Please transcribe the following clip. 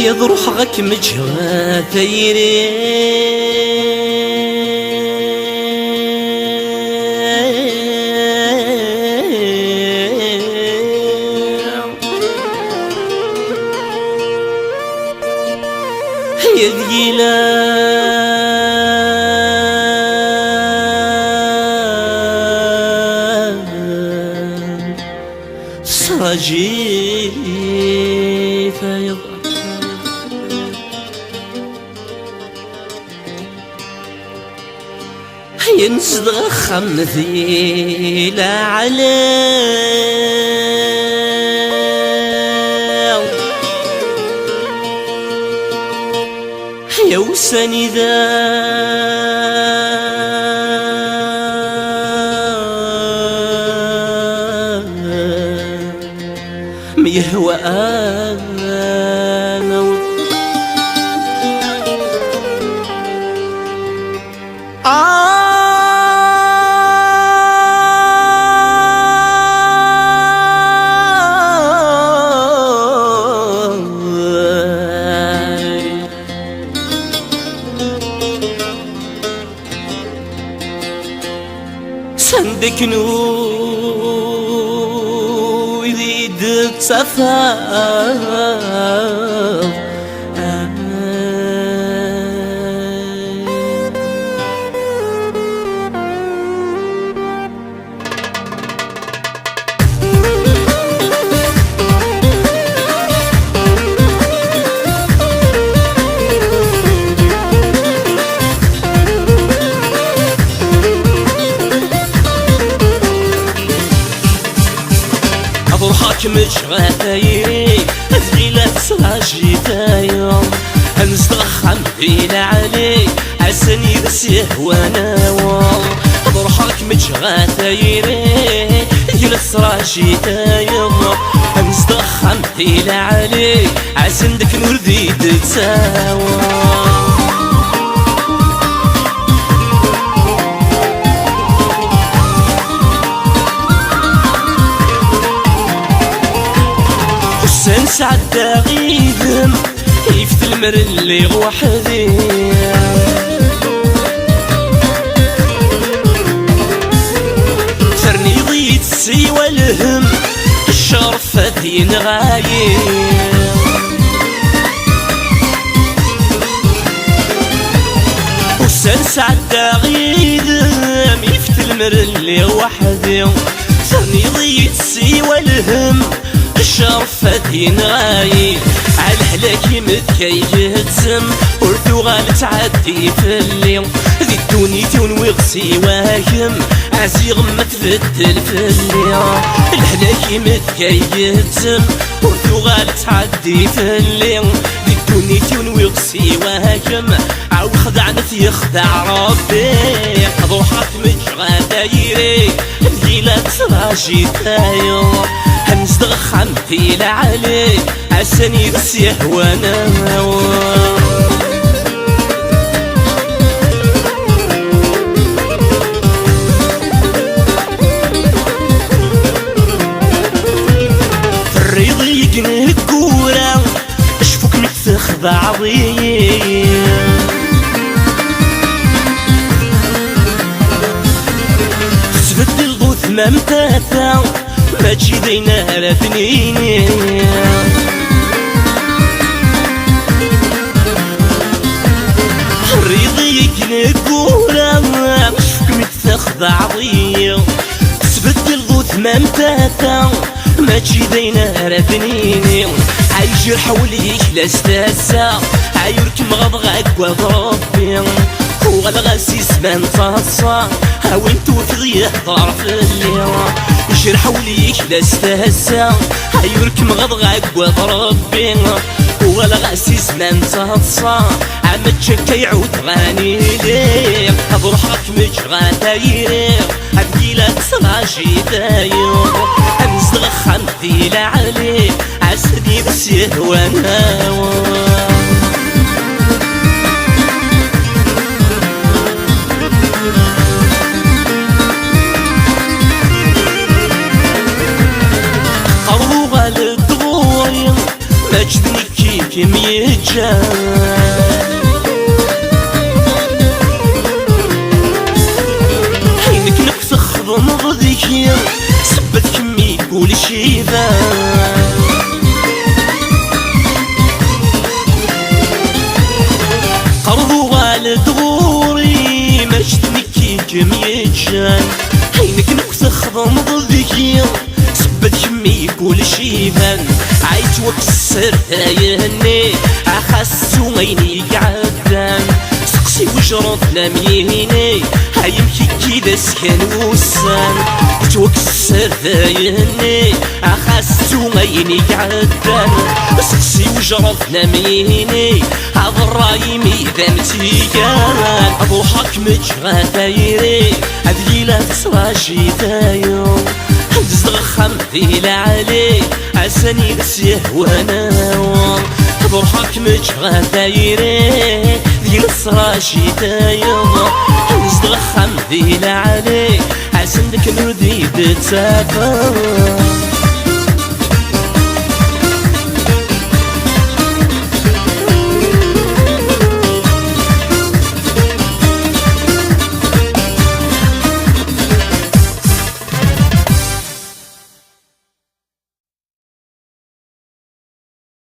يضرح غك مجهى ثيري يذيلا صاجي فيض ينزل خمثي لا عليه يوسني ذا ميهوى أنا سندك نو يزيد تصفى روحك مشغاثيري أزغيلة صلاجي تايوم هنزدخم فينا علي عسني بسيه وناوم روحك مشغاثيري جيل صلاجي تايوم هنزدخم فينا علي عسندك نور ذي تساوم سنسعد غيثم يفت المر اللي وحدي سرني ضيت السي والهم الشرف ذين غايب وسنسعد غيثم يفت المر اللي وحدي سرني ضيت السي والهم الشرفة نغايب عالحلاك متكيجتسم ورثو غالتعدي في الليل ذي الدونيتي ونوغسي واهم عزي غمة تبدل في الليل الحلاك متكيجتسم ورثو غالتعدي في الليل ذي الدونيتي ونوغسي واهم عاو خدعنا يخدع ربي روحك مجغى دايري الجيلات صراجي تايو هنزدخم فينا علي عساني بس يهوانا الريض يقنه الكورة اشفوك متخذ عظيم تبدل غوث ممتاتا ما تجي دينا رثنيني الريضي يكنكورا مشفوك متخذ عظيم تبدل غوث ممتاتا ما تجي دينا رثنيني عايجر حوليك لاستاسا عايرك مغضغاك وضربي هو الغسيس من تصا هاوينتو في ضعف الليل يجرح وليك لاستهزا عيورك مغضغاك وضربي هو الغسيس من تصا عم تشكى يعود غاني ليك بروحك مجغى دايري هبكي لك صلاجي داير هنزل خمتي لعلي عسدي بس يهوانا مجدني كيف يميت حينك نفسخ ضمض ذكير سبت كمي يقول شيبان قرضو والد غوري مجدني كي جميجان حينك نفسخ ضمض ذكير سبت كمي يقول شيبان عايت وكسر يهني أخسو عيني قعدان سقسي وجرد لميني هايمكي كيدا سكن وسان توكسر يهني أخسو عيني قعدان سقسي وجرد لميني هذا الرايمي ذا متيقان أضحك مجرى دايري هذي لا تصراجي دايو زغخم ذي لعلي عساني نسيه وانا بروحك مجرى دايري ذي نصراشي دايم زغخم ذي لعلي عسانك نردي بتسافر